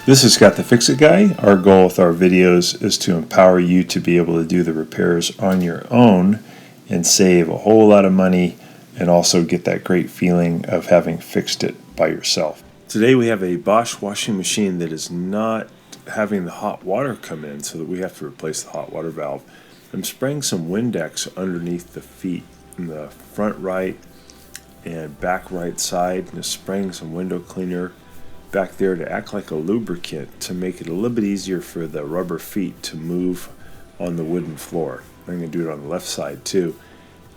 This is Scott the Fix-It Guy. Our goal with our videos is to empower you to be able to do the repairs on your own and save a whole lot of money and also get that great feeling of having fixed it by yourself. Today we have a Bosch washing machine that is not having the hot water come in, so that we have to replace the hot water valve. I'm spraying some Windex underneath the feet in the front right and back right side, and just spraying some window cleaner back there to act like a lubricant to make it a little bit easier for the rubber feet to move on the wooden floor. I'm going to do it on the left side too,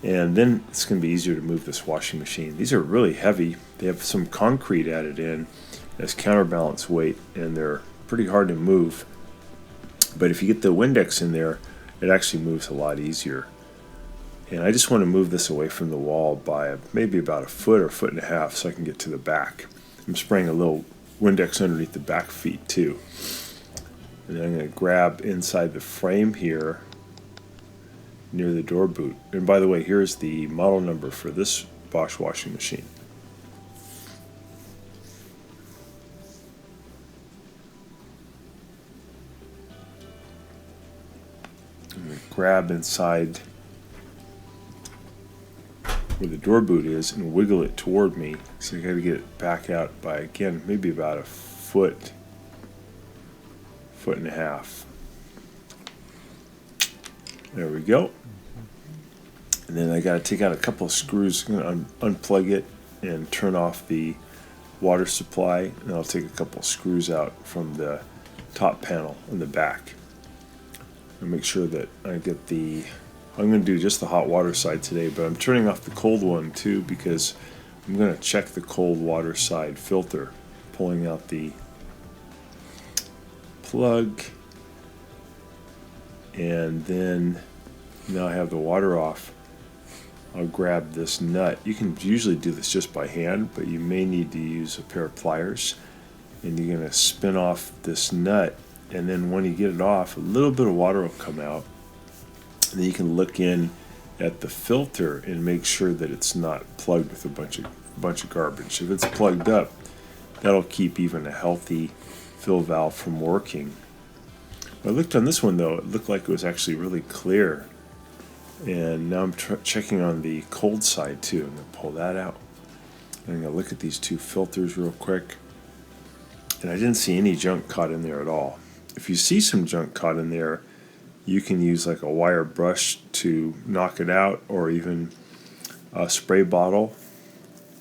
and then it's going to be easier to move this washing machine. These are really heavy. They have some concrete added in as counterbalance weight, and they're pretty hard to move, but if you get the Windex in there, it actually moves a lot easier. And I just want to move this away from the wall by maybe about a foot or foot and a half so I can get to the back. I'm spraying a little Windex underneath the back feet too. And then I'm going to grab inside the frame here near the door boot. And by the way, here's the model number for this Bosch washing machine. I'm going to grab inside where the door boot is and wiggle it toward me. So I got to get it back out by, again, maybe about a foot and a half. There we go. And then I got to take out a couple of screws. I'm going to unplug it and turn off the water supply, and I'll take a couple of screws out from the top panel in the back and make sure that I get the, I'm going to do just the hot water side today, but I'm turning off the cold one too because I'm going to check the cold water side filter, pulling out the plug, and then now I have the water off. I'll grab this nut. You can usually do this just by hand, but you may need to use a pair of pliers, and you're going to spin off this nut, and then when you get it off, a little bit of water will come out. And then you can look in at the filter and make sure that it's not plugged with a bunch of garbage. If it's plugged up, that'll keep even a healthy fill valve from working. I looked on this one though, it looked like it was actually really clear. And now I'm checking on the cold side too. I'm going to pull that out. I'm going to look at these two filters real quick. And I didn't see any junk caught in there at all. If you see some junk caught in there, you can use like a wire brush to knock it out, or even a spray bottle,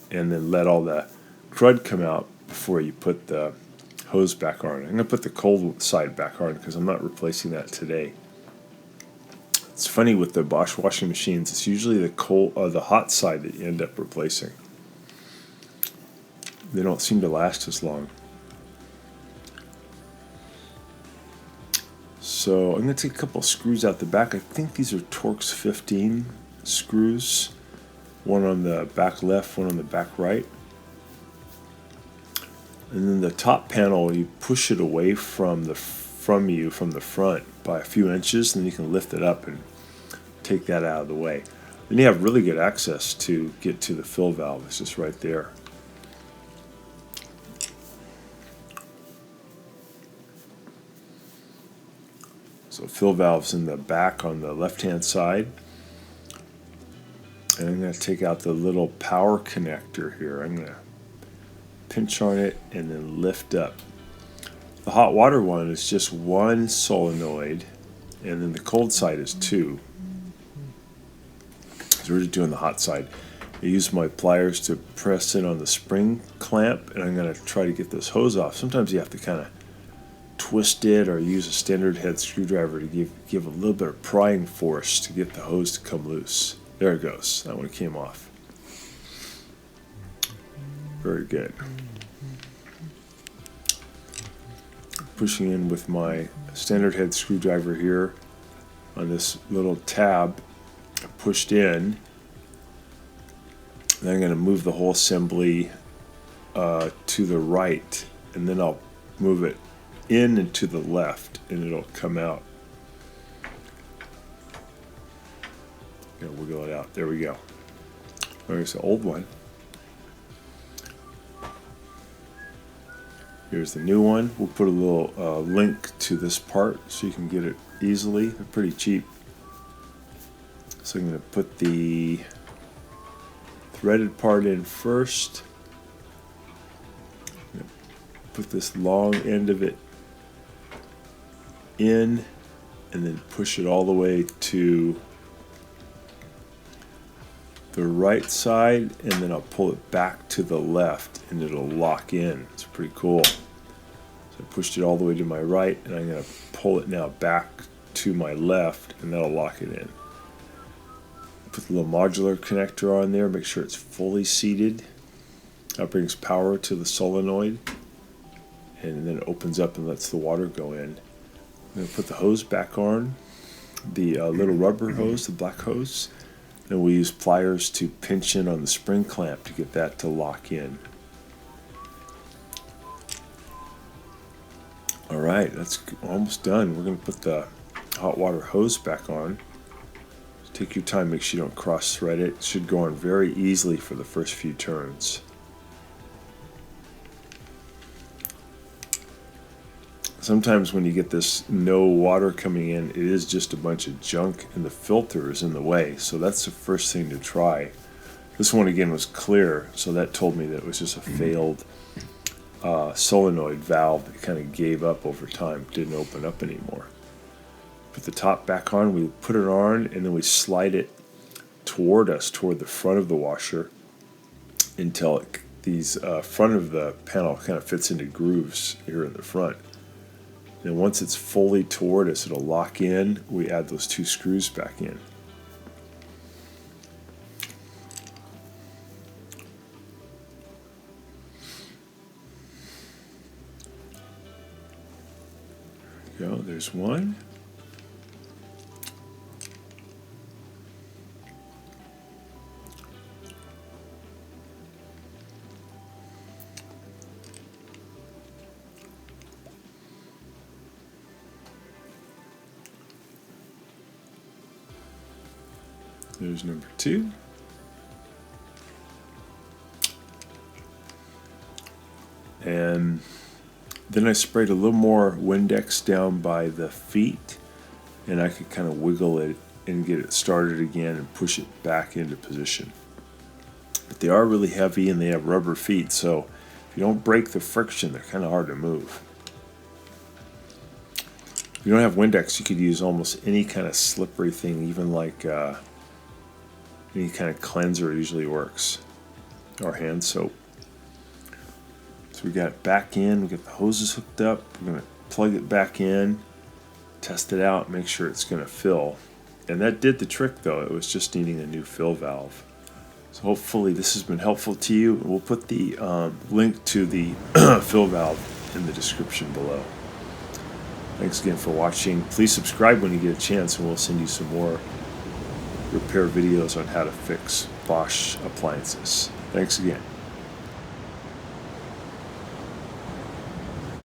and then let all the crud come out before you put the hose back on. I'm going to put the cold side back on because I'm not replacing that today. It's funny with the Bosch washing machines, it's usually the hot side that you end up replacing. They don't seem to last as long. So I'm going to take a couple of screws out the back. I think these are Torx 15 screws. One on the back left, one on the back right. And then the top panel, you push it away from the front by a few inches, and then you can lift it up and take that out of the way. Then you have really good access to get to the fill valve. It's just right there. So fill valve's in the back on the left-hand side. And I'm going to take out the little power connector here. I'm going to pinch on it and then lift up. The hot water one is just one solenoid, and then the cold side is two. So we're just doing the hot side. I use my pliers to press in on the spring clamp, and I'm going to try to get this hose off. Sometimes you have to kind of twist it or use a standard head screwdriver to give a little bit of prying force to get the hose to come loose. There it goes. That one came off. Very good. Pushing in with my standard head screwdriver here on this little tab, pushed in. Then I'm going to move the whole assembly to the right, and then I'll move it in and to the left, and it'll come out. Wiggle it out. There we go. There's the old one. Here's the new one. We'll put a little link to this part so you can get it easily. They're pretty cheap. So I'm going to put the threaded part in first. Put this long end of it in and then push it all the way to the right side, and then I'll pull it back to the left and it'll lock in. It's pretty cool. So I pushed it all the way to my right, and I'm going to pull it now back to my left, and that'll lock it in. Put the little modular connector on there, make sure it's fully seated. That brings power to the solenoid, and then it opens up and lets the water go in. I'm going to put the hose back on, the little rubber hose, the black hose. Then we use pliers to pinch in on the spring clamp to get that to lock in. Alright, that's almost done. We're going to put the hot water hose back on. Take your time, make sure you don't cross thread it. It should go on very easily for the first few turns. Sometimes when you get this no water coming in, it is just a bunch of junk and the filter is in the way. So that's the first thing to try. This one again was clear, so that told me that it was just a failed solenoid valve that kind of gave up over time, didn't open up anymore. Put the top back on, we put it on, and then we slide it toward us, toward the front of the washer, until these front of the panel kind of fits into grooves here in the front. And once it's fully toward us, it'll lock in. We add those two screws back in. There we go, there's one. There's number two. And then I sprayed a little more Windex down by the feet, and I could kind of wiggle it and get it started again and push it back into position. But they are really heavy and they have rubber feet, so if you don't break the friction, they're kind of hard to move. If you don't have Windex, you could use almost any kind of slippery thing, even like any kind of cleanser usually works, or hand soap. So we got it back in, we got the hoses hooked up, we're going to plug it back in, test it out, make sure it's going to fill. And that did the trick though, it was just needing a new fill valve. So hopefully this has been helpful to you. We'll put the link to the fill valve in the description below. Thanks again for watching. Please subscribe when you get a chance, and we'll send you some more repair videos on how to fix Bosch appliances. Thanks again.